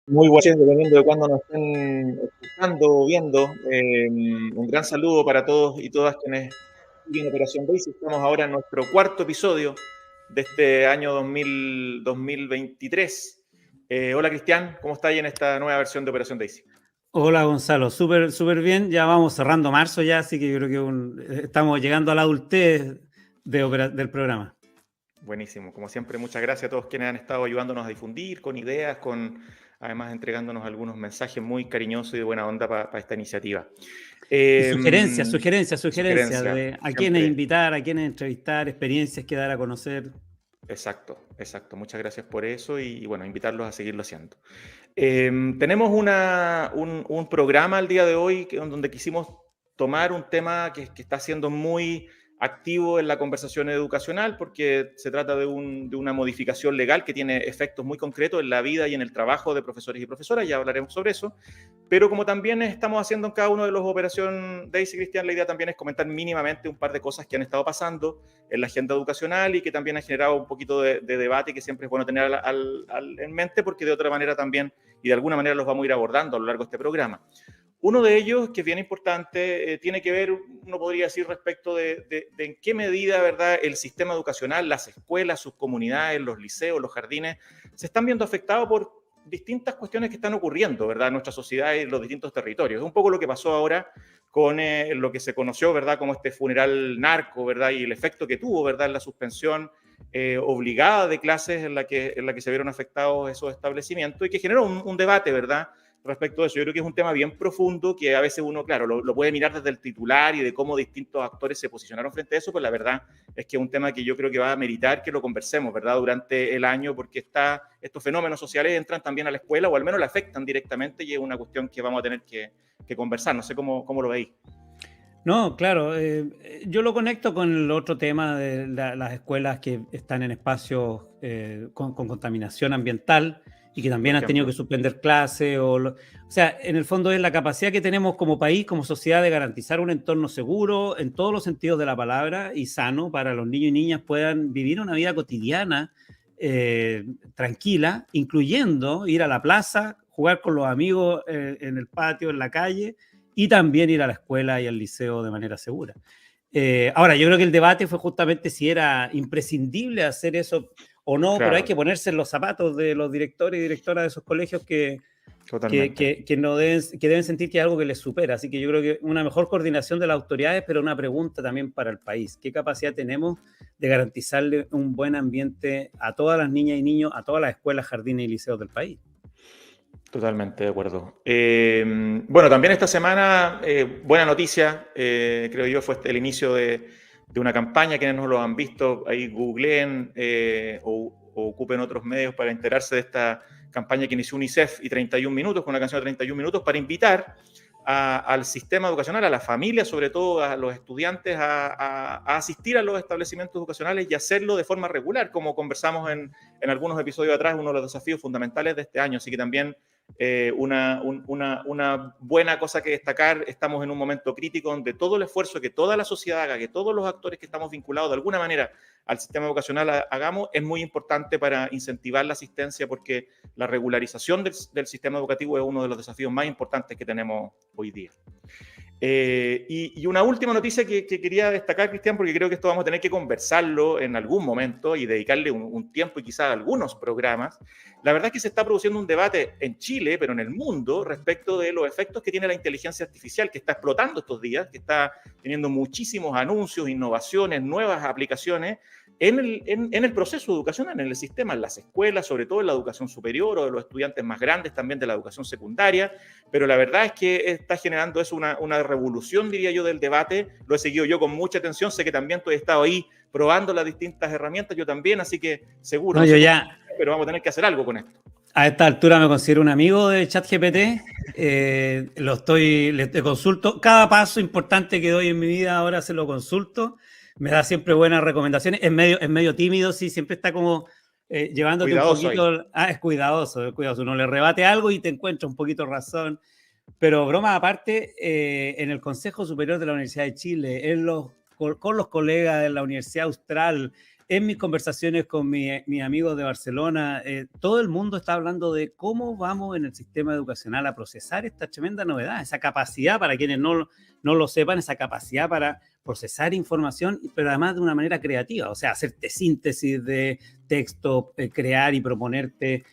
Muy buenas, dependiendo de cuándo nos estén escuchando o viendo. Un gran saludo para todos y todas quienes siguen Operación Basic. Estamos ahora en nuestro cuarto episodio de este año 2023. Hola Cristian, ¿cómo está ahí en esta nueva versión de Operación Daisy? Hola Gonzalo, súper bien. Ya vamos cerrando marzo ya, así que yo creo que estamos llegando a la adultez del programa. Buenísimo, como siempre, muchas gracias a todos quienes han estado ayudándonos a difundir con ideas, además entregándonos algunos mensajes muy cariñosos y de buena onda para esta iniciativa. Y sugerencias Sugerencia, de a quiénes siempre. invitar, a quiénes entrevistar, experiencias que dar a conocer. Exacto. Muchas gracias por eso y bueno, invitarlos a seguirlo haciendo. Tenemos un programa el día de hoy donde quisimos tomar un tema que está siendo muy activo en la conversación educacional porque se trata de una modificación legal que tiene efectos muy concretos en la vida y en el trabajo de profesores y profesoras, ya hablaremos sobre eso, pero como también estamos haciendo en cada uno de los Operación Daisy Cristian, la idea también es comentar mínimamente un par de cosas que han estado pasando en la agenda educacional y que también ha generado un poquito de debate que siempre es bueno tener en mente porque de otra manera también y de alguna manera los vamos a ir abordando a lo largo de este programa. Uno de ellos, que es bien importante, tiene que ver, uno podría decir, respecto de en qué medida, ¿verdad?, el sistema educacional, las escuelas, sus comunidades, los liceos, los jardines, se están viendo afectados por distintas cuestiones que están ocurriendo, ¿verdad?, en nuestra sociedad y en los distintos territorios. Es un poco lo que pasó ahora con lo que se conoció, ¿verdad?, como este funeral narco, ¿verdad?, y el efecto que tuvo, ¿verdad?, en la suspensión obligada de clases en la que se vieron afectados esos establecimientos y que generó un debate, ¿verdad?, respecto a eso. Yo creo que es un tema bien profundo que a veces uno, claro, lo puede mirar desde el titular y de cómo distintos actores se posicionaron frente a eso, pero la verdad es que es un tema que yo creo que va a meritar que lo conversemos, ¿verdad?, durante el año, porque estos fenómenos sociales entran también a la escuela o al menos la afectan directamente y es una cuestión que vamos a tener que conversar. No sé cómo lo veis. No, claro, yo lo conecto con el otro tema de las escuelas que están en espacios con contaminación ambiental y que Por también han tenido que ejemplo. suspender clases. O sea, en el fondo es la capacidad que tenemos como país, como sociedad, de garantizar un entorno seguro en todos los sentidos de la palabra y sano para los niños y niñas puedan vivir una vida cotidiana tranquila, incluyendo ir a la plaza, jugar con los amigos en el patio, en la calle, y también ir a la escuela y al liceo de manera segura. Ahora, yo creo que el debate fue justamente si era imprescindible hacer eso o no, pero hay Claro, que ponerse en los zapatos de los directores y directoras de esos colegios totalmente. no deben sentir que es algo que les supera. Así que yo creo que una mejor coordinación de las autoridades, pero una pregunta también para el país. ¿Qué capacidad tenemos de garantizarle un buen ambiente a todas las niñas y niños, a todas las escuelas, jardines y liceos del país? Totalmente de acuerdo. Bueno, también esta semana, buena noticia, creo yo, fue el inicio de una campaña. Quienes no lo han visto, ahí googleen o ocupen otros medios para enterarse de esta campaña que inició UNICEF y 31 minutos, con una canción de 31 minutos, para invitar al sistema educacional, a la familia, sobre todo a los estudiantes, a asistir a los establecimientos educacionales y hacerlo de forma regular, como conversamos en algunos episodios atrás, uno de los desafíos fundamentales de este año. Así que también una buena cosa que destacar. Estamos en un momento crítico donde todo el esfuerzo que toda la sociedad haga, que todos los actores que estamos vinculados de alguna manera al sistema educacional hagamos, es muy importante para incentivar la asistencia, porque la regularización del sistema educativo es uno de los desafíos más importantes que tenemos hoy día. Y una última noticia que quería destacar, Cristian, porque creo que esto vamos a tener que conversarlo en algún momento y dedicarle un tiempo y quizás algunos programas. La verdad es que se está produciendo un debate en Chile, pero en el mundo, respecto de los efectos que tiene la inteligencia artificial, que está explotando estos días, que está teniendo muchísimos anuncios, innovaciones, nuevas aplicaciones en el proceso educacional, en el sistema, en las escuelas, sobre todo en la educación superior o de los estudiantes más grandes también de la educación secundaria. Pero la verdad es que está generando eso una revolución, diría yo, del debate. Lo he seguido yo con mucha atención, sé que también tú has estado ahí probando las distintas herramientas, yo también, así que seguro, No, no yo sé cómo, ya pero vamos a tener que hacer algo con esto. a esta altura me considero un amigo de ChatGPT. Le consulto. Cada paso importante que doy en mi vida ahora se lo consulto. Me da siempre buenas recomendaciones. Es medio tímido, sí, siempre está como llevándote un Cuidadoso ahí. poquito. Ah, es cuidadoso, es cuidadoso. Uno le rebate algo y te encuentra un poquito razón. Pero broma aparte, en el Consejo Superior de la Universidad de Chile, con los colegas de la Universidad Austral, en mis conversaciones con mis amigos de Barcelona, todo el mundo está hablando de cómo vamos en el sistema educacional a procesar esta tremenda novedad, esa capacidad, para quienes no lo sepan, esa capacidad para procesar información, pero además de una manera creativa, o sea, hacerte síntesis de texto, crear y proponerte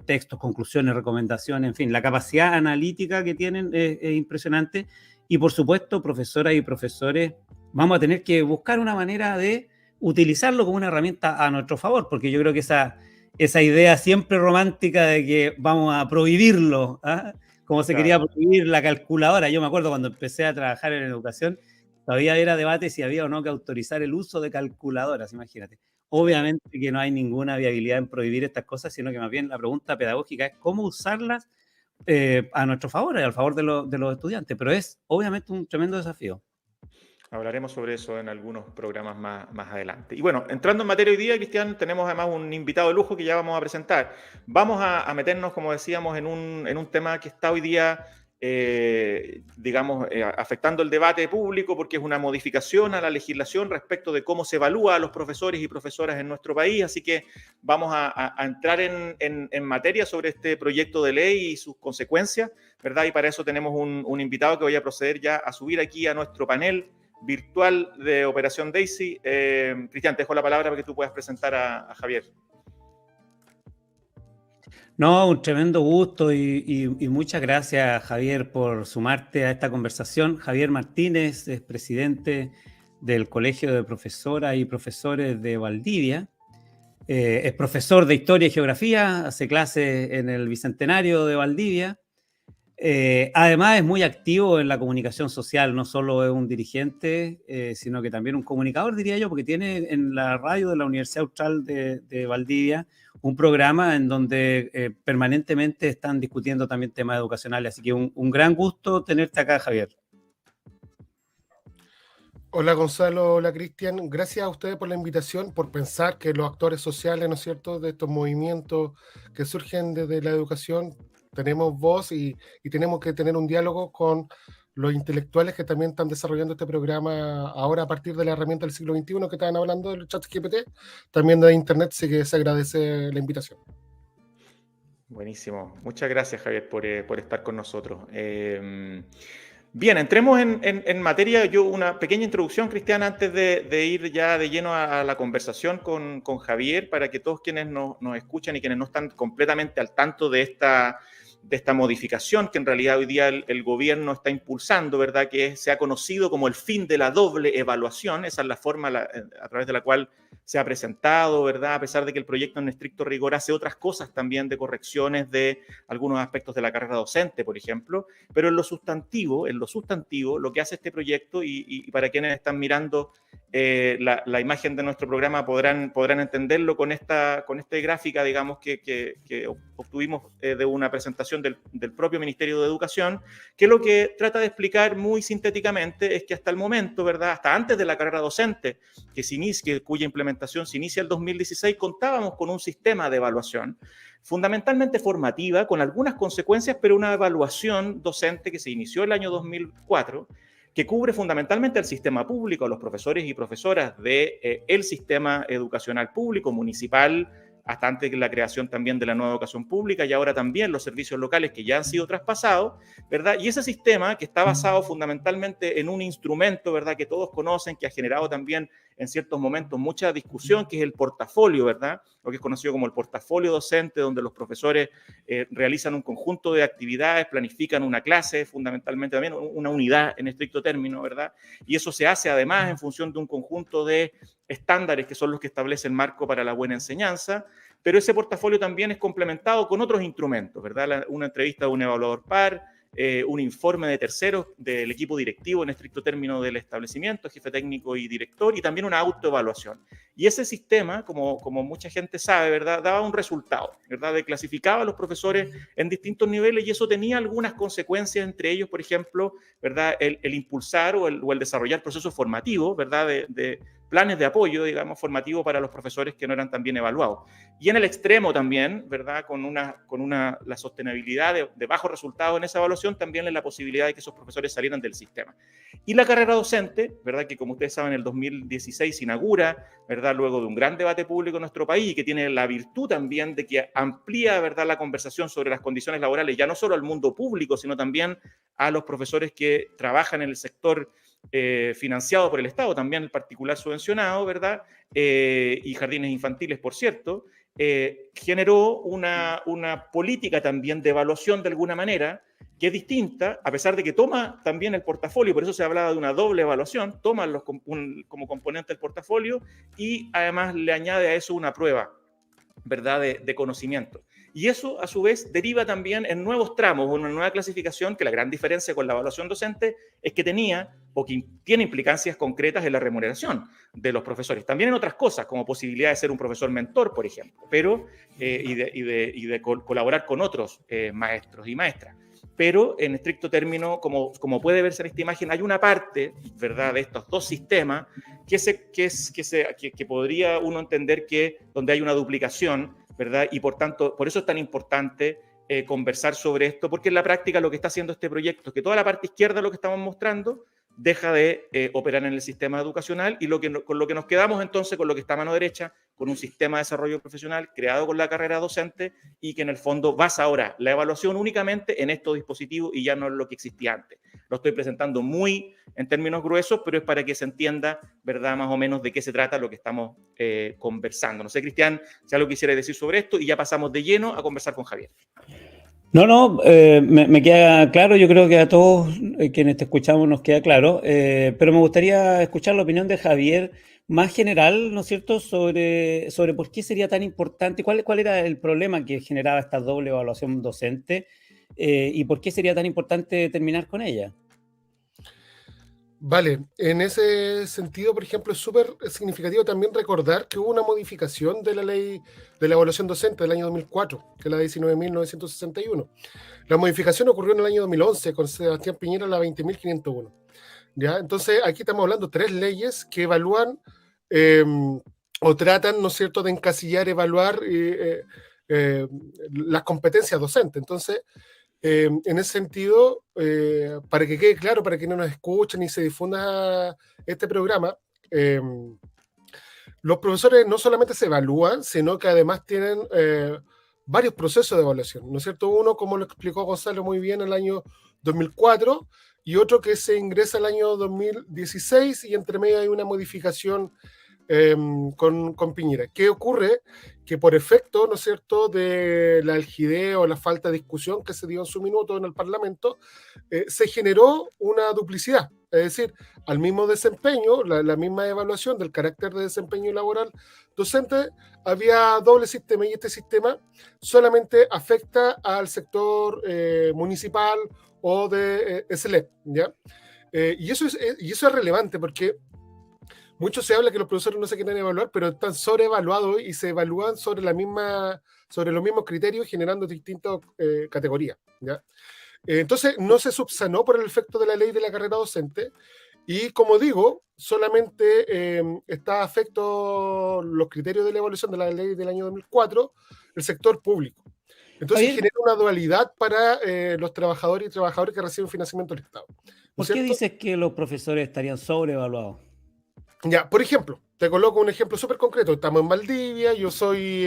textos, conclusiones, recomendaciones, en fin, la capacidad analítica que tienen es impresionante. Y por supuesto, profesoras y profesores, vamos a tener que buscar una manera de utilizarlo como una herramienta a nuestro favor, porque yo creo que esa idea siempre romántica de que vamos a prohibirlo, ¿ah? Como se quería prohibir la calculadora. Yo me acuerdo cuando empecé a trabajar en educación, todavía era debate si había o no que autorizar el uso de calculadoras, imagínate. Obviamente que no hay ninguna viabilidad en prohibir estas cosas, sino que más bien la pregunta pedagógica es cómo usarlas a nuestro favor y al favor de los estudiantes, pero es obviamente un tremendo desafío. Hablaremos sobre eso en algunos programas más adelante. Y bueno, entrando en materia hoy día, Cristian, tenemos además un invitado de lujo que ya vamos a presentar. Vamos a meternos, como decíamos, en un tema que está hoy día, afectando el debate público, porque es una modificación a la legislación respecto de cómo se evalúa a los profesores y profesoras en nuestro país. Así que vamos a entrar en materia sobre este proyecto de ley y sus consecuencias, ¿verdad? Y para eso tenemos un invitado que voy a proceder ya a subir aquí a nuestro panel virtual de Operación Daisy. Cristian, te dejo la palabra para que tú puedas presentar a Javier. No, un tremendo gusto y muchas gracias, Javier, por sumarte a esta conversación. Javier Martínez es presidente del Colegio de Profesoras y Profesores de Valdivia. Es profesor de Historia y Geografía, hace clases en el Bicentenario de Valdivia. Además es muy activo en la comunicación social, no solo es un dirigente, sino que también un comunicador, diría yo, porque tiene en la radio de la Universidad Austral de Valdivia un programa en donde permanentemente están discutiendo también temas educacionales. Así que un gran gusto tenerte acá, Javier. Hola Gonzalo, hola Cristian, gracias a ustedes por la invitación, por pensar que los actores sociales, ¿no es cierto?, de estos movimientos que surgen desde la educación, tenemos voz y tenemos que tener un diálogo con los intelectuales que también están desarrollando este programa ahora a partir de la herramienta del siglo XXI que estaban hablando del ChatGPT, también de Internet, así que se agradece la invitación. Buenísimo, muchas gracias Javier por estar con nosotros. Bien, entremos en materia. Yo una pequeña introducción, Cristian, antes de ir ya de lleno a la conversación con Javier, para que todos quienes nos escuchan y quienes no están completamente al tanto de esta modificación que en realidad hoy día el gobierno está impulsando, ¿verdad? Que se ha conocido como el fin de la doble evaluación. Esa es la forma a través de la cual se ha presentado, ¿verdad? A pesar de que el proyecto en estricto rigor hace otras cosas también de correcciones de algunos aspectos de la carrera docente, por ejemplo, pero en lo sustantivo, lo que hace este proyecto, y para quienes están mirando la imagen de nuestro programa podrán entenderlo con esta gráfica, digamos, que obtuvimos de una presentación del propio Ministerio de Educación, que lo que trata de explicar muy sintéticamente es que hasta el momento, ¿verdad?, hasta antes de la carrera docente, cuya implementación se inicia el 2016, contábamos con un sistema de evaluación fundamentalmente formativa, con algunas consecuencias, pero una evaluación docente que se inició el año 2004, que cubre fundamentalmente el sistema público, a los profesores y profesoras del sistema educacional público, municipal, hasta antes de la creación también de la nueva educación pública, y ahora también los servicios locales que ya han sido traspasados, ¿verdad? Y ese sistema, que está basado fundamentalmente en un instrumento, ¿verdad?, que todos conocen, que ha generado también en ciertos momentos mucha discusión, que es el portafolio, ¿verdad?, lo que es conocido como el portafolio docente, donde los profesores realizan un conjunto de actividades, planifican una clase, fundamentalmente también una unidad en estricto término, ¿verdad? Y eso se hace además en función de un conjunto de estándares que son los que establece el marco para la buena enseñanza, pero ese portafolio también es complementado con otros instrumentos, ¿verdad? Una entrevista de un evaluador par, un informe de terceros del equipo directivo en estricto término del establecimiento, jefe técnico y director, y también una autoevaluación. Y ese sistema, como mucha gente sabe, ¿verdad?, daba un resultado, ¿verdad?, de clasificaba a los profesores en distintos niveles, y eso tenía algunas consecuencias, entre ellos, por ejemplo, ¿verdad?, el impulsar o el desarrollar procesos formativos, ¿verdad?, de planes de apoyo, digamos, formativo para los profesores que no eran tan bien evaluados. Y en el extremo también, ¿verdad? Con la sostenibilidad de bajos resultados en esa evaluación, también la posibilidad de que esos profesores salieran del sistema. Y la carrera docente, ¿verdad? Que como ustedes saben, en el 2016 se inaugura, ¿verdad? Luego de un gran debate público en nuestro país y que tiene la virtud también de que amplía, ¿verdad?, la conversación sobre las condiciones laborales, ya no solo al mundo público, sino también a los profesores que trabajan en el sector financiado por el Estado, también el particular subvencionado, ¿verdad? Y jardines infantiles, por cierto, generó una política también de evaluación de alguna manera, que es distinta, a pesar de que toma también el portafolio, por eso se hablaba de una doble evaluación, toma como componente el portafolio y además le añade a eso una prueba, ¿verdad?, de conocimiento. Y eso, a su vez, deriva también en nuevos tramos, una nueva clasificación, que la gran diferencia con la evaluación docente es que tenía o que tiene implicancias concretas en la remuneración de los profesores. También en otras cosas, como posibilidad de ser un profesor mentor, por ejemplo, pero, y de colaborar con otros maestros y maestras. Pero en estricto término, como puede verse en esta imagen, hay una parte, ¿verdad?, de estos dos sistemas que podría uno entender que donde hay una duplicación, ¿verdad? Y por tanto, por eso es tan importante conversar sobre esto, porque en la práctica lo que está haciendo este proyecto es que toda la parte izquierda, lo que estamos mostrando, deja de operar en el sistema educacional y con lo que nos quedamos entonces con lo que está a mano derecha, con un sistema de desarrollo profesional creado con la carrera docente y que en el fondo basa ahora la evaluación únicamente en estos dispositivos y ya no en lo que existía antes. Lo estoy presentando muy en términos gruesos, pero es para que se entienda, ¿verdad?, más o menos de qué se trata lo que estamos conversando. No sé, Cristian, si algo quisiera decir sobre esto y ya pasamos de lleno a conversar con Javier. No, me queda claro, yo creo que a todos quienes te escuchamos nos queda claro, pero me gustaría escuchar la opinión de Javier más general, ¿no es cierto?, sobre por qué sería tan importante, cuál era el problema que generaba esta doble evaluación docente y por qué sería tan importante terminar con ella. Vale, en ese sentido, por ejemplo, es súper significativo también recordar que hubo una modificación de la ley de la evaluación docente del año 2004, que es la 19.961. La modificación ocurrió en el año 2011 con Sebastián Piñera, la 20.501. ¿Ya? Entonces, aquí estamos hablando de 3 leyes que evalúan o tratan, ¿no es cierto?, de encasillar, evaluar las competencias docentes. Entonces, en ese sentido, para que quede claro, para que no nos escuchen y se difunda este programa, los profesores no solamente se evalúan, sino que además tienen varios procesos de evaluación, ¿no es cierto? Uno, como lo explicó Gonzalo muy bien, en el año 2004, y otro que se ingresa el año 2016, y entre medio hay una modificación con Piñera. ¿Qué ocurre? Que por efecto, ¿no es cierto?, de la algidez o la falta de discusión que se dio en su minuto en el Parlamento, se generó una duplicidad. Es decir, al mismo desempeño, la misma evaluación del carácter de desempeño laboral docente, había doble sistema, y este sistema solamente afecta al sector municipal o de SLEP, ¿ya? Y eso es relevante porque mucho se habla que los profesores no se quieren evaluar, pero están sobreevaluados y se evalúan sobre los mismos criterios, generando distintas categorías, ¿ya? Entonces, no se subsanó por el efecto de la ley de la carrera docente, y como digo, solamente está afecto los criterios de la evaluación de la ley del año 2004, el sector público. Entonces Javier, genera una dualidad para los trabajadores y trabajadoras que reciben financiamiento del Estado, ¿no ¿por es qué cierto? dices que los profesores estarían sobreevaluados? Ya, por ejemplo, te coloco un ejemplo súper concreto. Estamos en Valdivia, yo soy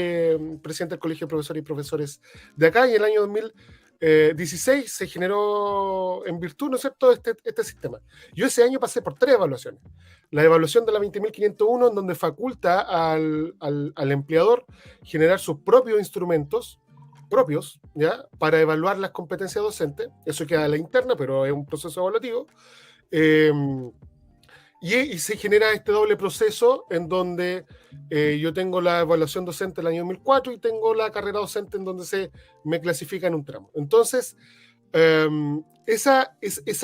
presidente del Colegio de Profesores y Profesores de acá, y en el año 2016 se generó en virtud, ¿no es cierto?, este sistema. Yo ese año pasé por 3 evaluaciones. La evaluación de la 20.501, en donde faculta al empleador generar sus propios instrumentos propios, ¿ya?, para evaluar las competencias docentes. Eso queda a la interna, pero es un proceso evaluativo. Y se genera este doble proceso en donde yo tengo la evaluación docente del año 2004 y tengo la carrera docente en donde se me clasifica en un tramo. Entonces, esa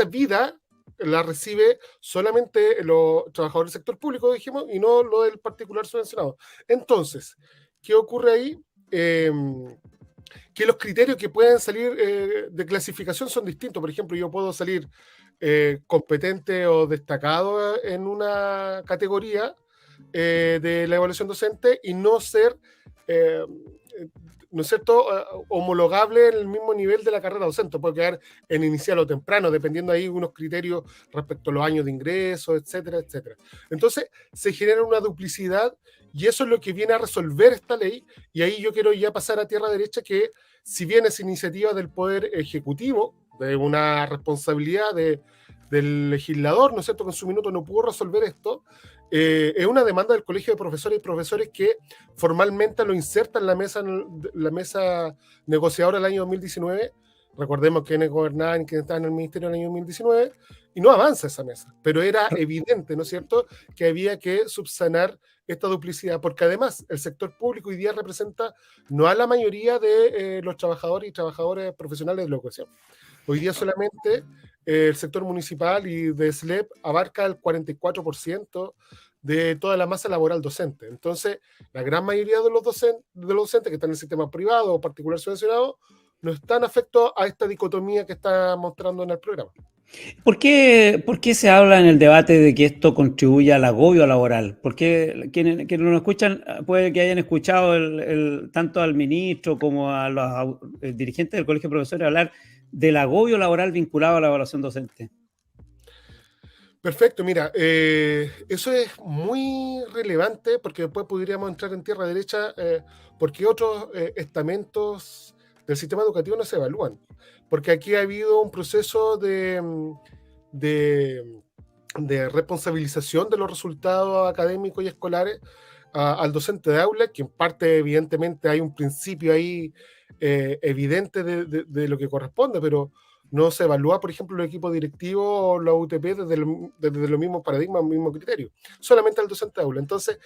vida la recibe solamente los trabajadores del sector público, dijimos, y no lo del particular subvencionado. Entonces, ¿qué ocurre ahí? Que los criterios que pueden salir de clasificación son distintos. Por ejemplo, yo puedo salir competente o destacado en una categoría, de la evaluación docente y no ser, ¿no es cierto?, homologable en el mismo nivel de la carrera docente. Puede quedar en inicial o temprano, dependiendo ahí unos criterios respecto a los años de ingreso, etcétera, etcétera. Entonces, se genera una duplicidad y eso es lo que viene a resolver esta ley. Y ahí yo quiero ya pasar a tierra derecha que, si bien es iniciativa del Poder Ejecutivo, de una responsabilidad del legislador, ¿no es cierto?, que en su minuto no pudo resolver esto, es una demanda del Colegio de Profesores y Profesores que formalmente lo inserta en la mesa negociadora del año 2019. Recordemos quiénes gobernaban y quiénes estaban en el ministerio en el año 2019, y no avanza esa mesa. Pero era evidente, ¿no es cierto?, que había que subsanar esta duplicidad, porque además el sector público hoy día representa no a la mayoría de los trabajadores y trabajadoras profesionales de la educación. Hoy día solamente el sector municipal y de SLEP abarca el 44% de toda la masa laboral docente. Entonces, la gran mayoría de los docentes que están en el sistema privado o particular subvencionado no están afectos a esta dicotomía que está mostrando en el programa. ¿Por qué se habla en el debate de que esto contribuye al agobio laboral? Porque quienes nos escuchan puede que hayan escuchado tanto al ministro como a los dirigentes del Colegio de Profesores hablar del agobio laboral vinculado a la evaluación docente. Perfecto, mira, eso es muy relevante porque después podríamos entrar en tierra derecha porque otros estamentos del sistema educativo no se evalúan. Porque aquí ha habido un proceso de responsabilización de los resultados académicos y escolares al docente de aula, que en parte evidentemente hay un principio ahí evidente de lo que corresponde, pero no se evalúa, por ejemplo, los equipos directivos o la UTP desde los mismos paradigmas, los mismos criterios, solamente al docente de aula. Entonces,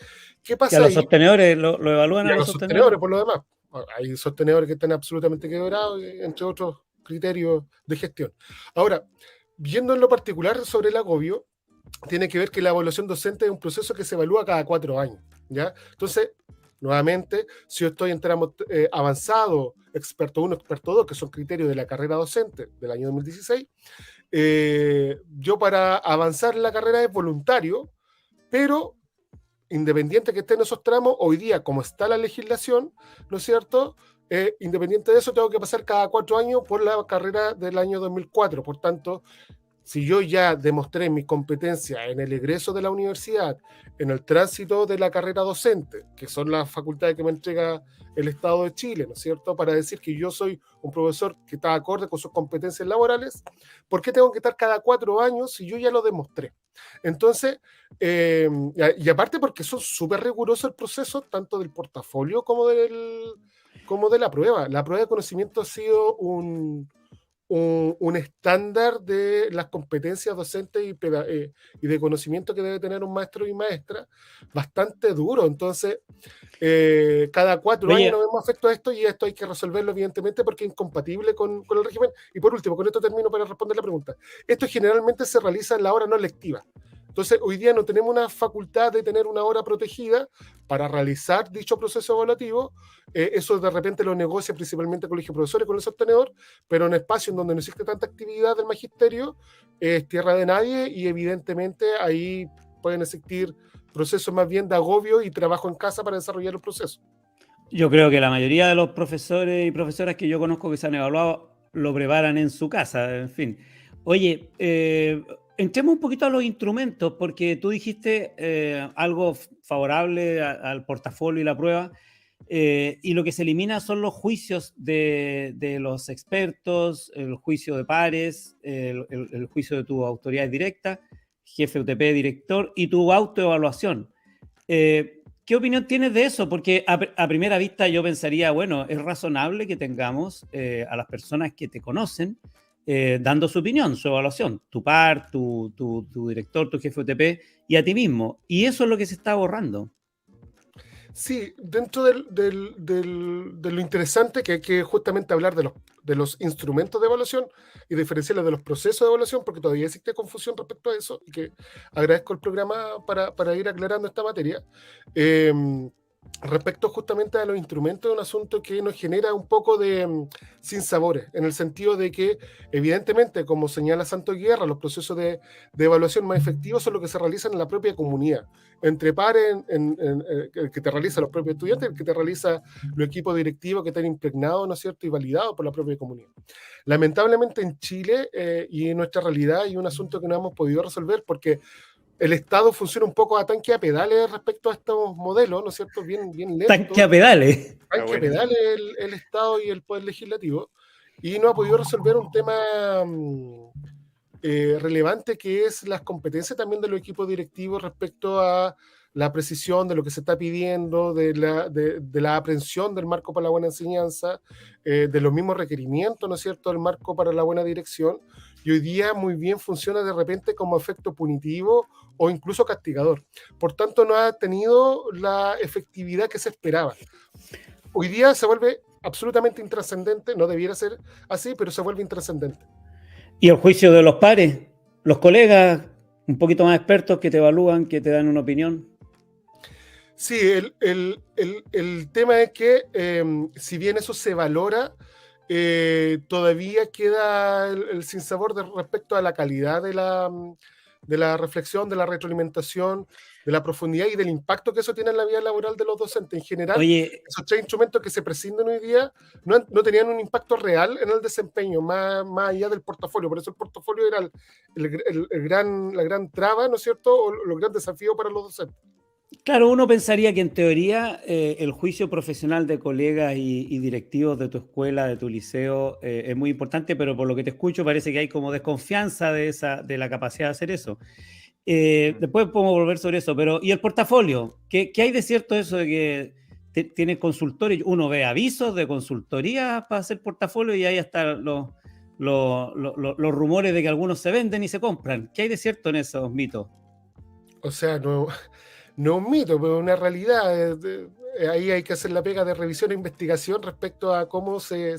¿qué pasa ahí? ¿Y a los sostenedores lo evalúan y a a los los sostenedores? sostenedores, por lo demás? Hay sostenedores que están absolutamente quebrados, entre otros criterios de gestión. Ahora, viendo en lo particular sobre el agobio, tiene que ver que la evaluación docente es un proceso que se evalúa cada 4 años, ¿ya? Entonces, nuevamente, si yo estoy en tramo avanzado, experto 1, experto 2, que son criterios de la carrera docente del año 2016, yo para avanzar en la carrera es voluntario, pero independiente que esté en esos tramos, hoy día, como está la legislación, ¿no es cierto?, independiente de eso, tengo que pasar cada 4 años por la carrera del año 2004. Por tanto, si yo ya demostré mi competencia en el egreso de la universidad, en el tránsito de la carrera docente, que son las facultades que me entrega el Estado de Chile, ¿no es cierto?, para decir que yo soy un profesor que está acorde con sus competencias laborales, ¿por qué tengo que estar cada 4 años si yo ya lo demostré? Entonces, y aparte porque son súper rigurosos el proceso, tanto del portafolio como de la prueba. La prueba de conocimiento ha sido un estándar de las competencias docentes y de conocimiento que debe tener un maestro y maestra bastante duro. Entonces, cada 4 años Oye, nos vemos afecto a esto y esto hay que resolverlo evidentemente porque es incompatible con el régimen. Y por último, con esto termino para responder la pregunta. Esto generalmente se realiza en la hora no lectiva. Entonces, hoy día no tenemos una facultad de tener una hora protegida para realizar dicho proceso evaluativo. Eso de repente lo negocia principalmente el Colegio de Profesores con el sostenedor, pero en espacios donde no existe tanta actividad del magisterio, es tierra de nadie y evidentemente ahí pueden existir procesos más bien de agobio y trabajo en casa para desarrollar el proceso. yo creo que la mayoría de los profesores y profesoras que yo conozco que se han evaluado lo preparan en su casa, en fin. Oye, entremos un poquito a los instrumentos, porque tú dijiste algo favorable al portafolio y la prueba, y lo que se elimina son los juicios de los expertos, el juicio de pares, el juicio de tu autoridad directa, jefe UTP, director, y tu autoevaluación. ¿Qué opinión tienes de eso? Porque a primera vista yo pensaría, bueno, es razonable que tengamos a las personas que te conocen dando su opinión, su evaluación, tu par, tu director, tu jefe UTP y a ti mismo. Y eso es lo que se está borrando. Sí, dentro de lo interesante que hay que justamente hablar de los instrumentos de evaluación y diferenciarlos de los procesos de evaluación, porque todavía existe confusión respecto a eso, y que agradezco el programa para ir aclarando esta materia. respecto justamente a los instrumentos, es un asunto que nos genera un poco de sinsabores, en el sentido de que, evidentemente, como señala Santo Guerra, los procesos de evaluación más efectivos son los que se realizan en la propia comunidad, entre pares, el que te realiza los propios estudiantes, el que te realiza los equipos directivos que están impregnados, ¿no es cierto?, y validados por la propia comunidad. Lamentablemente en Chile y en nuestra realidad hay un asunto que no hemos podido resolver porque el Estado funciona un poco a tanque a pedales respecto a estos modelos, ¿no es cierto? Bien Tanque lento. a pedales. Tanque a pedales el Estado y el Poder Legislativo. Y no ha podido resolver un tema relevante que es las competencias también de los equipos directivos respecto a la precisión de lo que se está pidiendo, de la aprehensión del marco para la buena enseñanza, de los mismos requerimientos, ¿no es cierto?, del marco para la buena dirección, y hoy día muy bien funciona de repente como efecto punitivo o incluso castigador. Por tanto, no ha tenido la efectividad que se esperaba. Hoy día se vuelve absolutamente intrascendente, no debiera ser así, pero se vuelve intrascendente. Y el juicio de los pares, los colegas un poquito más expertos que te evalúan, que te dan una opinión. Sí, el tema es que si bien eso se valora, todavía queda el sinsabor respecto a la calidad de la reflexión, de la retroalimentación, de la profundidad y del impacto que eso tiene en la vida laboral de los docentes. En general, esos 3 instrumentos que se prescinden hoy día no tenían un impacto real en el desempeño, más allá del portafolio. Por eso el portafolio era la gran traba, ¿no es cierto?, o los gran desafíos para los docentes. Claro, uno pensaría que en teoría el juicio profesional de colegas y directivos de tu escuela, de tu liceo, es muy importante, pero por lo que te escucho parece que hay como desconfianza de la capacidad de hacer eso. Después podemos volver sobre eso, pero ¿y el portafolio? ¿Qué hay de cierto eso de que tienes consultorio? Uno ve avisos de consultoría para hacer portafolio y hay hasta los rumores de que algunos se venden y se compran. ¿Qué hay de cierto en esos mitos? O sea, no es un mito, pero una realidad. Ahí hay que hacer la pega de revisión e investigación respecto a cómo se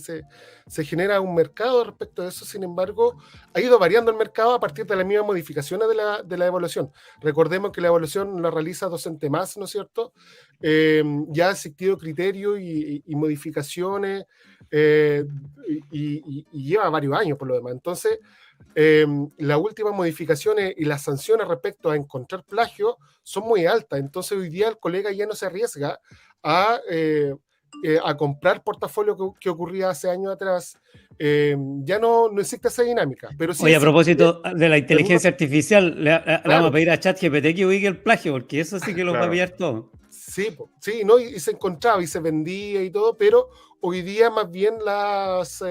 genera un mercado respecto a eso. Sin embargo, ha ido variando el mercado a partir de las mismas modificaciones de la evaluación. Recordemos que la evaluación la realiza Docente Más, ¿no es cierto? Ya ha existido criterio y modificaciones y lleva varios años por lo demás. Entonces, las últimas modificaciones y las sanciones respecto a encontrar plagio son muy altas. Entonces hoy día el colega ya no se arriesga a comprar portafolio que ocurría hace años atrás. Ya no existe esa dinámica. Pero sí. Oye, a propósito de la inteligencia artificial, le vamos a pedir a ChatGPT que ubique el plagio, porque eso sí que lo va a pillar todo. Sí, ¿no? Y se encontraba y se vendía y todo, pero hoy día más bien las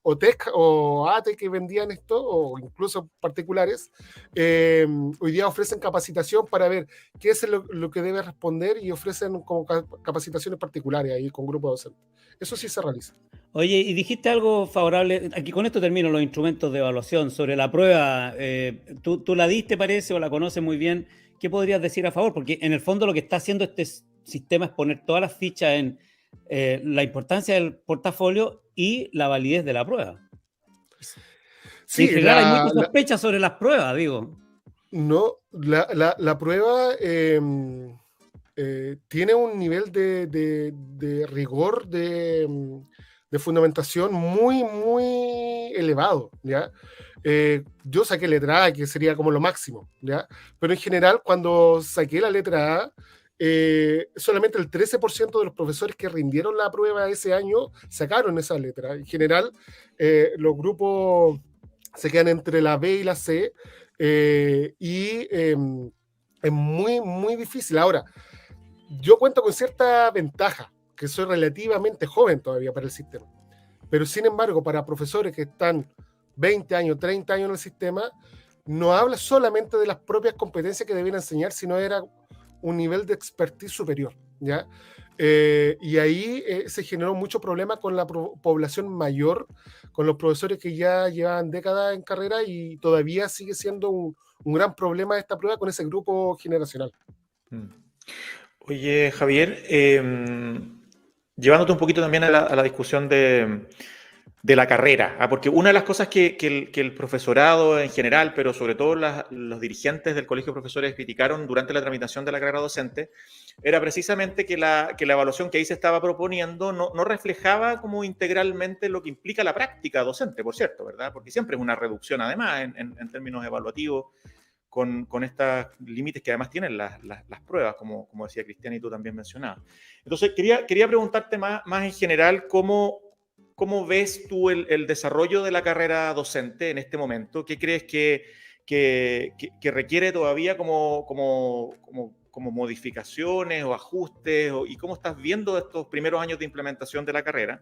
OTEC o ATE que vendían esto, o incluso particulares, hoy día ofrecen capacitación para ver qué es lo que debe responder y ofrecen como capacitaciones particulares ahí con grupos docentes. Eso sí se realiza. Oye, y dijiste algo favorable, aquí con esto termino los instrumentos de evaluación, sobre la prueba, tú la diste parece o la conoces muy bien, ¿qué podrías decir a favor? Porque en el fondo lo que está haciendo este sistema es poner todas las fichas en la importancia del portafolio y la validez de la prueba. Sí, en general hay muchas sospechas sobre las pruebas, digo. No, la prueba tiene un nivel de rigor, de fundamentación muy, muy elevado, ¿ya? Yo saqué letra A, que sería como lo máximo, ¿ya? Pero en general, cuando saqué la letra A, solamente el 13% de los profesores que rindieron la prueba ese año sacaron esa letra. En general, los grupos se quedan entre la B y la C, y es muy, muy difícil. Ahora, yo cuento con cierta ventaja, que soy relativamente joven todavía para el sistema, pero sin embargo, para profesores que están 20 años, 30 años en el sistema, no habla solamente de las propias competencias que debían enseñar, sino era un nivel de expertise superior, ¿ya? Y ahí se generó mucho problema con la población mayor, con los profesores que ya llevan décadas en carrera, y todavía sigue siendo un gran problema esta prueba con ese grupo generacional. Oye, Javier, llevándote un poquito también a la discusión de de la carrera, porque una de las cosas que el profesorado en general, pero sobre todo los dirigentes del Colegio de Profesores criticaron durante la tramitación de la carrera docente, era precisamente que la evaluación que ahí se estaba proponiendo no reflejaba como integralmente lo que implica la práctica docente, por cierto, ¿verdad? Porque siempre es una reducción además en términos evaluativos con estos límites que además tienen las pruebas, como decía Cristian y tú también mencionabas. Entonces, quería preguntarte más en general ¿cómo ves tú el desarrollo de la carrera docente en este momento? ¿Qué crees que requiere todavía como modificaciones o ajustes? ¿Y cómo estás viendo estos primeros años de implementación de la carrera?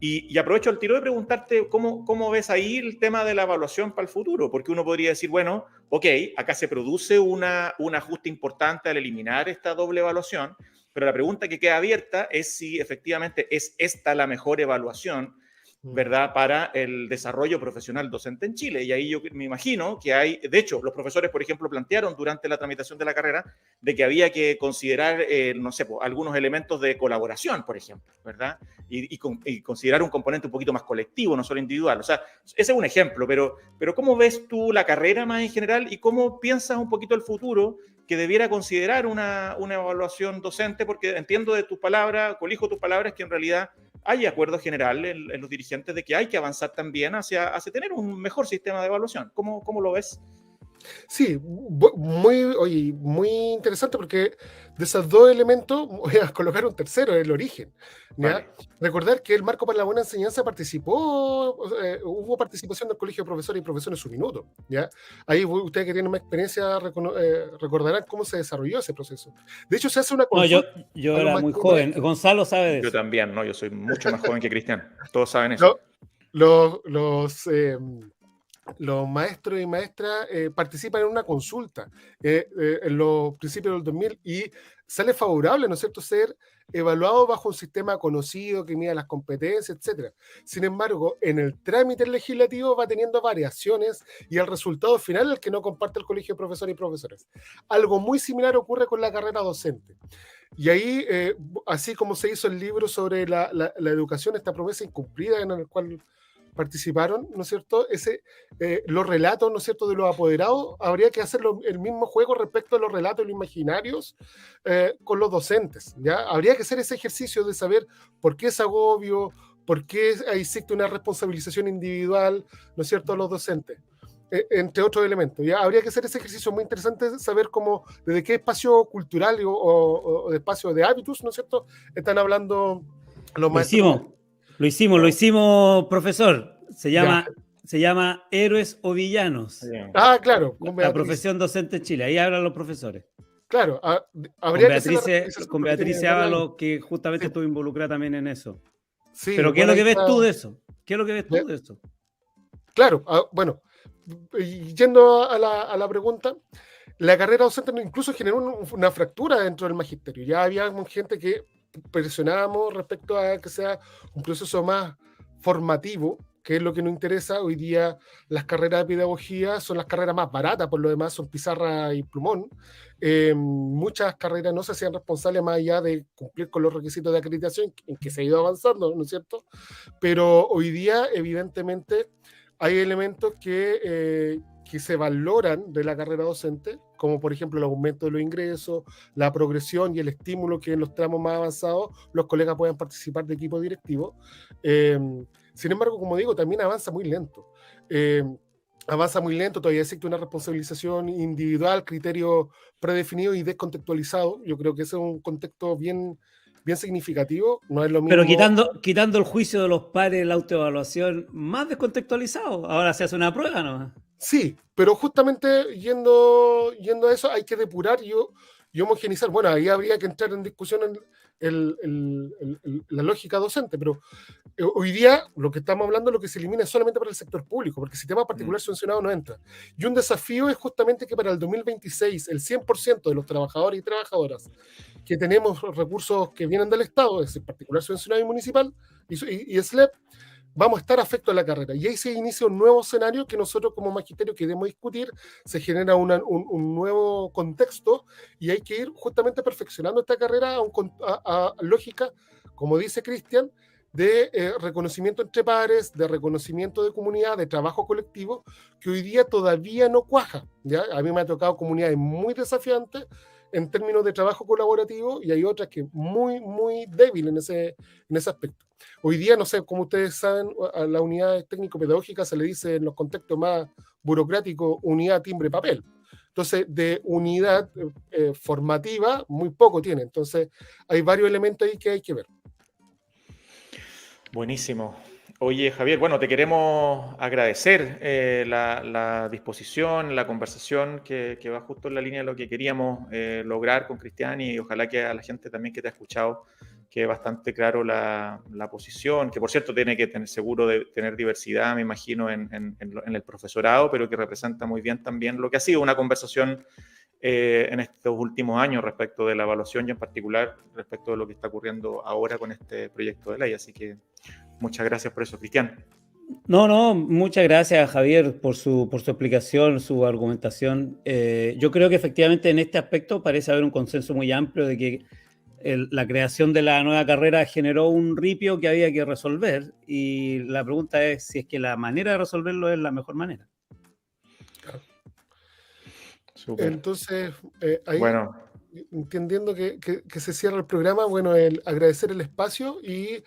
Y aprovecho el tiro de preguntarte cómo ves ahí el tema de la evaluación para el futuro, porque uno podría decir, bueno, ok, acá se produce un ajuste importante al eliminar esta doble evaluación, pero la pregunta que queda abierta es si efectivamente es esta la mejor evaluación, ¿verdad?, para el desarrollo profesional docente en Chile. Y ahí yo me imagino que hay, de hecho, los profesores, por ejemplo, plantearon durante la tramitación de la carrera de que había que considerar, no sé, algunos elementos de colaboración, por ejemplo, ¿verdad? Y considerar un componente un poquito más colectivo, no solo individual. O sea, ese es un ejemplo, pero ¿cómo ves tú la carrera más en general y cómo piensas un poquito el futuro que debiera considerar una evaluación docente? Porque entiendo de tus palabras, colijo tus palabras, que en realidad hay acuerdo general en los dirigentes de que hay que avanzar también hacia tener un mejor sistema de evaluación. ¿Cómo lo ves? Sí, muy interesante, porque de esos dos elementos voy a colocar un tercero, el origen. ¿Ya? Vale. Recordar que el Marco para la Buena Enseñanza hubo participación del Colegio de Profesores y Profesores en su minuto. ¿Ya? Ahí ustedes que tienen más experiencia recordarán cómo se desarrolló ese proceso. De hecho, se hace una No, consulta. yo era muy joven. Gonzalo sabe de Yo eso. también, ¿no? Yo soy mucho más joven que Cristian. Todos saben eso. Los maestros y maestras participan en una consulta en los principios del 2000 y sale favorable, ¿no es cierto?, ser evaluado bajo un sistema conocido que mida las competencias, etc. Sin embargo, en el trámite legislativo va teniendo variaciones y el resultado final es el que no comparte el Colegio de Profesores y Profesores. Algo muy similar ocurre con la carrera docente. Y ahí, así como se hizo el libro sobre la educación, esta promesa incumplida en el cual participaron, ¿no es cierto? Los relatos, ¿no es cierto?, de los apoderados, habría que hacer el mismo juego respecto a los relatos y los imaginarios con los docentes, ¿ya? Habría que hacer ese ejercicio de saber por qué es agobio, por qué existe una responsabilización individual, ¿no es cierto?, a los docentes, entre otros elementos, ¿ya? Habría que hacer ese ejercicio muy interesante, saber cómo, desde qué espacio cultural o de espacio de hábitos, ¿no es cierto?, están hablando los maestros. Lo hicimos, profesor. Se llama Héroes o Villanos. Claro, con la profesión docente en Chile. Ahí hablan los profesores. Claro, habría con Beatriz Ábalos, que justamente estuvo involucrada también en eso. Sí, pero ¿qué es lo que ves tú de eso? ¿Qué es lo que ves tú de eso? Claro, bueno, yendo a la pregunta, la carrera docente incluso generó una fractura dentro del magisterio. Ya había gente que presionábamos respecto a que sea un proceso más formativo, que es lo que nos interesa. Hoy día las carreras de pedagogía son las carreras más baratas, por lo demás son pizarra y plumón. Muchas carreras no se hacían responsables más allá de cumplir con los requisitos de acreditación, en que se ha ido avanzando, ¿no es cierto? Pero hoy día, evidentemente, hay elementos que se valoran de la carrera docente, como por ejemplo el aumento de los ingresos, la progresión y el estímulo que en los tramos más avanzados los colegas puedan participar de equipo directivo. Sin embargo, como digo, también avanza muy lento. Todavía existe una responsabilización individual, criterio predefinido y descontextualizado. Yo creo que ese es un contexto bien significativo. No es lo mismo. Pero quitando el juicio de los pares, la autoevaluación, más descontextualizado. Ahora se hace una prueba nomás. Sí, pero justamente yendo a eso hay que depurar y homogenizar. Bueno, ahí habría que entrar en discusión la lógica docente, pero hoy día lo que estamos hablando, lo que se elimina es solamente para el sector público, porque el sistema particular subvencionado no entra. Y un desafío es justamente que para el 2026 el 100% de los trabajadores y trabajadoras que tenemos recursos que vienen del Estado, es decir, particular subvencionado y municipal, y SLEP, vamos a estar afectos a la carrera. Y ahí se inicia un nuevo escenario que nosotros como magisterio queremos discutir, se genera un nuevo contexto y hay que ir justamente perfeccionando esta carrera a lógica, como dice Cristian, de reconocimiento entre pares, de reconocimiento de comunidad, de trabajo colectivo, que hoy día todavía no cuaja, ¿ya? A mí me ha tocado comunidades muy desafiantes en términos de trabajo colaborativo y hay otras que muy, muy débil en ese aspecto. Hoy día, no sé, como ustedes saben, a las unidades técnico-pedagógicas se le dice en los contextos más burocráticos unidad, timbre, papel. Entonces, de unidad formativa, muy poco tiene. Entonces, hay varios elementos ahí que hay que ver. Buenísimo. Oye, Javier, bueno, te queremos agradecer la disposición, la conversación que va justo en la línea de lo que queríamos lograr con Cristian y ojalá que a la gente también que te ha escuchado quede bastante claro la posición, que por cierto tiene que tener seguro de tener diversidad, me imagino, en el profesorado, pero que representa muy bien también lo que ha sido una conversación en estos últimos años respecto de la evaluación y en particular respecto de lo que está ocurriendo ahora con este proyecto de ley. Así que muchas gracias por eso, Cristian. No, muchas gracias, Javier, por su explicación, su argumentación. Yo creo que efectivamente en este aspecto parece haber un consenso muy amplio de que la creación de la nueva carrera generó un ripio que había que resolver y la pregunta es si es que la manera de resolverlo es la mejor manera. Súper. Entonces, ahí, bueno, entendiendo que se cierra el programa, bueno, agradecer el espacio y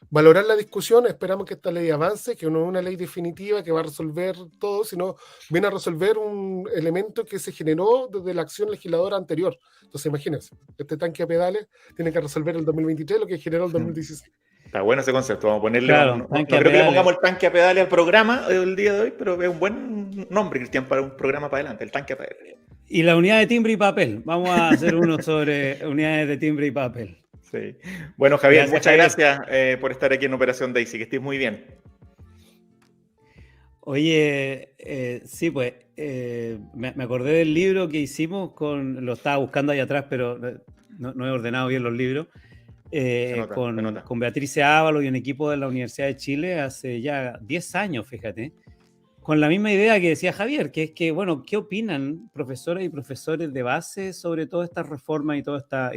valorar la discusión. Esperamos que esta ley avance, que no es una ley definitiva que va a resolver todo, sino viene a resolver un elemento que se generó desde la acción legisladora anterior. Entonces, imagínense, este tanque a pedales tiene que resolver el 2023 lo que generó el 2016. Está bueno ese concepto, vamos a ponerle, claro, no creo que le pongamos el tanque a pedales al programa el día de hoy, pero es un buen nombre, Cristian, para un programa para adelante, el tanque a pedales. Y la unidad de timbre y papel, vamos a hacer uno sobre unidades de timbre y papel. Sí. Bueno, Javier, muchas gracias por estar aquí en Operación Daisy, que estés muy bien. Oye, sí, pues, me acordé del libro que hicimos lo estaba buscando ahí atrás, pero no he ordenado bien los libros, con Beatriz Ávalo y un equipo de la Universidad de Chile hace ya 10 años, fíjate, con la misma idea que decía Javier, que es que, bueno, ¿qué opinan profesoras y profesores de base sobre todas estas reformas y toda esta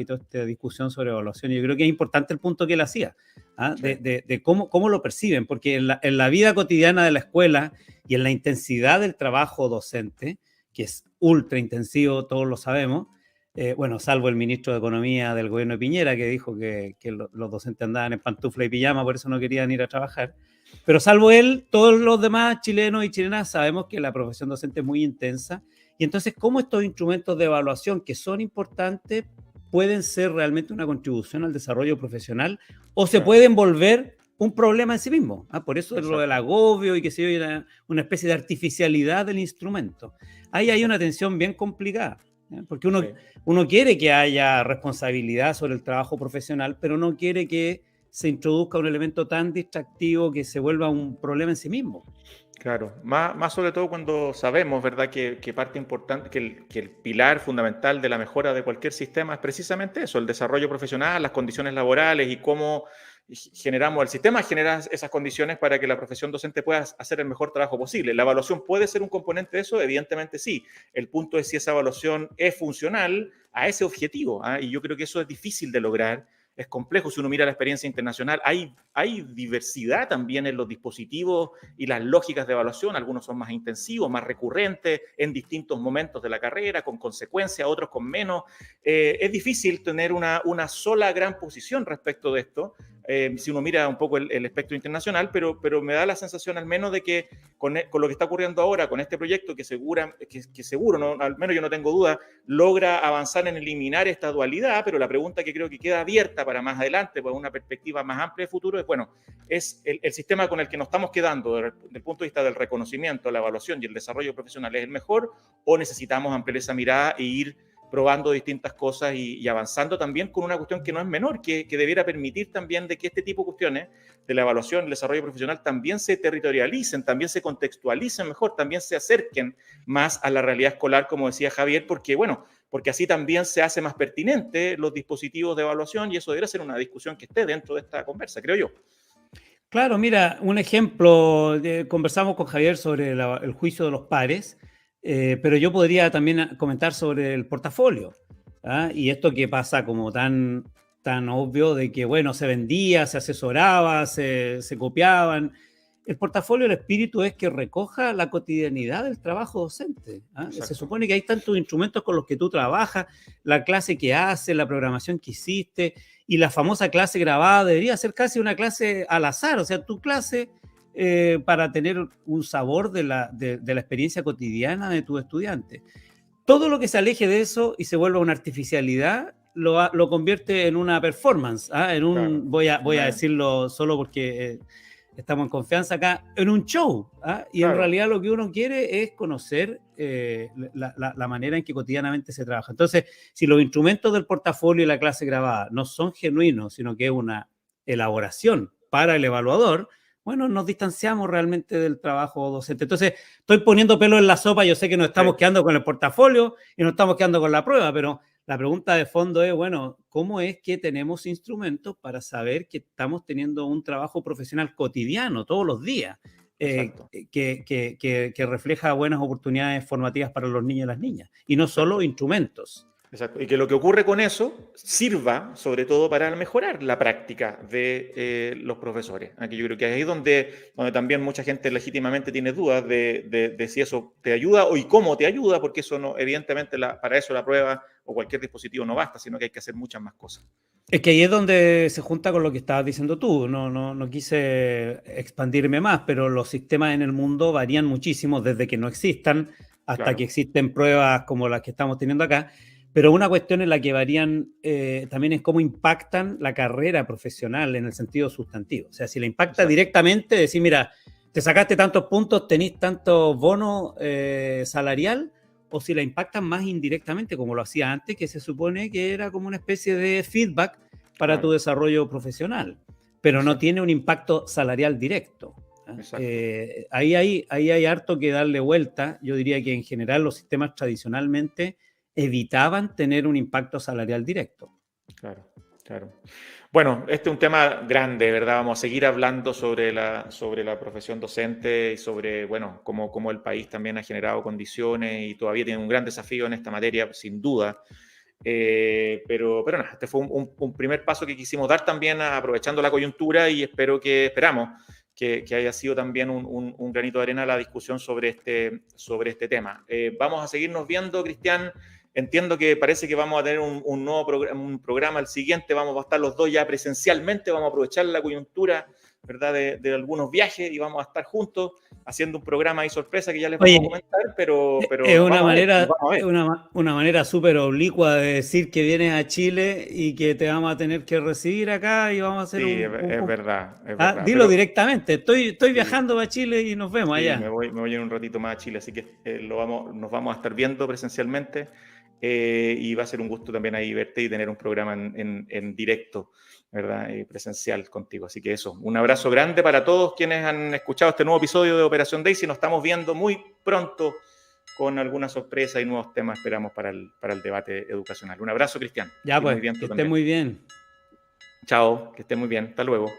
discusión sobre evaluación? Y yo creo que es importante el punto que él hacía, ¿ah? Sí. de cómo lo perciben, porque en la vida cotidiana de la escuela y en la intensidad del trabajo docente, que es ultra intensivo, todos lo sabemos, bueno, salvo el ministro de Economía del gobierno de Piñera, que dijo que los docentes andaban en pantufla y pijama, por eso no querían ir a trabajar. Pero salvo él, todos los demás chilenos y chilenas sabemos que la profesión docente es muy intensa. Y entonces, ¿cómo estos instrumentos de evaluación que son importantes pueden ser realmente una contribución al desarrollo profesional o se pueden volver un problema en sí mismo? Por eso es lo del agobio y que se oye una especie de artificialidad del instrumento. Ahí hay una tensión bien complicada, porque uno quiere que haya responsabilidad sobre el trabajo profesional, pero no quiere que se introduzca un elemento tan distractivo que se vuelva un problema en sí mismo. Claro, más sobre todo cuando sabemos, ¿verdad?, que parte importante, que el pilar fundamental de la mejora de cualquier sistema es precisamente eso, el desarrollo profesional, las condiciones laborales y cómo el sistema genera esas condiciones para que la profesión docente pueda hacer el mejor trabajo posible. ¿La evaluación puede ser un componente de eso? Evidentemente sí. El punto es si esa evaluación es funcional a ese objetivo, y yo creo que eso es difícil de lograr. Es complejo si uno mira la experiencia internacional. Hay diversidad también en los dispositivos y las lógicas de evaluación. Algunos son más intensivos, más recurrentes en distintos momentos de la carrera, con consecuencias, otros con menos. Es difícil tener una sola gran posición respecto de esto, si uno mira un poco el espectro internacional, pero me da la sensación al menos de que con lo que está ocurriendo ahora, con este proyecto que seguro, ¿no? Al menos yo no tengo duda, logra avanzar en eliminar esta dualidad, pero la pregunta que creo que queda abierta para más adelante, por una perspectiva más amplia de futuro, es, bueno, ¿es el sistema con el que nos estamos quedando desde el punto de vista del reconocimiento, la evaluación y el desarrollo profesional es el mejor, o necesitamos ampliar esa mirada e ir probando distintas cosas y avanzando también con una cuestión que no es menor, que debiera permitir también de que este tipo de cuestiones de la evaluación, el desarrollo profesional también se territorialicen, también se contextualicen mejor, también se acerquen más a la realidad escolar, como decía Javier, porque así también se hace más pertinente los dispositivos de evaluación y eso debería ser una discusión que esté dentro de esta conversa, creo yo. Claro, mira, un ejemplo, conversamos con Javier sobre el juicio de los pares, pero yo podría también comentar sobre el portafolio, y esto que pasa como tan tan obvio de que, bueno, se vendía, se asesoraba, se copiaban. El portafolio del espíritu es que recoja la cotidianidad del trabajo docente. Se supone que hay tantos instrumentos con los que tú trabajas, la clase que haces, la programación que hiciste, y la famosa clase grabada debería ser casi una clase al azar, o sea, tu clase para tener un sabor de la experiencia cotidiana de tu estudiante. Todo lo que se aleje de eso y se vuelva una artificialidad lo convierte en una performance, Claro. voy a decirlo solo porque estamos en confianza acá, en un show. Y Claro. En realidad lo que uno quiere es conocer la manera en que cotidianamente se trabaja. Entonces, si los instrumentos del portafolio y la clase grabada no son genuinos, sino que es una elaboración para el evaluador, bueno, nos distanciamos realmente del trabajo docente. Entonces, estoy poniendo pelo en la sopa, yo sé que nos estamos quedando con el portafolio y nos estamos quedando con la prueba, pero la pregunta de fondo es, bueno, ¿cómo es que tenemos instrumentos para saber que estamos teniendo un trabajo profesional cotidiano todos los días que refleja buenas oportunidades formativas para los niños y las niñas? Y no solo instrumentos. Exacto. Y que lo que ocurre con eso sirva sobre todo para mejorar la práctica de los profesores. Aquí yo creo que es ahí donde también mucha gente legítimamente tiene dudas de si eso te ayuda y cómo te ayuda, porque eso no, evidentemente para eso la prueba o cualquier dispositivo no basta, sino que hay que hacer muchas más cosas. Es que ahí es donde se junta con lo que estabas diciendo tú. No quise expandirme más, pero los sistemas en el mundo varían muchísimo desde que no existan hasta que existen pruebas como las que estamos teniendo acá. Pero una cuestión en la que varían también es cómo impactan la carrera profesional en el sentido sustantivo. O sea, si la impacta directamente, decir, mira, te sacaste tantos puntos, tenés tanto bono salarial, o si la impactan más indirectamente, como lo hacía antes, que se supone que era como una especie de feedback para tu desarrollo profesional, pero no tiene un impacto salarial directo. Ahí hay harto que darle vuelta. Yo diría que en general los sistemas tradicionalmente evitaban tener un impacto salarial directo. Claro. Bueno, este es un tema grande, ¿verdad? Vamos a seguir hablando sobre la profesión docente y sobre, bueno, cómo el país también ha generado condiciones y todavía tiene un gran desafío en esta materia, sin duda. Pero nada, este fue un primer paso que quisimos dar también aprovechando la coyuntura y esperamos que haya sido también un granito de arena a la discusión sobre este tema. Vamos a seguirnos viendo, Cristian. Entiendo que parece que vamos a tener un nuevo programa el siguiente, vamos a estar los dos ya presencialmente, vamos a aprovechar la coyuntura, ¿verdad? De algunos viajes y vamos a estar juntos haciendo un programa ahí sorpresa que ya les vamos a comentar, pero es una manera súper oblicua de decir que vienes a Chile y que te vamos a tener que recibir acá y vamos a hacer es verdad. Dilo directamente, estoy viajando a Chile y nos vemos allá. Me voy en un ratito más a Chile, así que nos vamos a estar viendo presencialmente. Y va a ser un gusto también ahí verte y tener un programa en directo, ¿verdad? Presencial contigo. Así que eso, un abrazo grande para todos quienes han escuchado este nuevo episodio de Operación Daisy. Nos estamos viendo muy pronto con alguna sorpresa y nuevos temas, esperamos, para el debate educacional. Un abrazo, Cristian. Ya, pues, que estés muy bien. Chao, que estés muy bien. Hasta luego.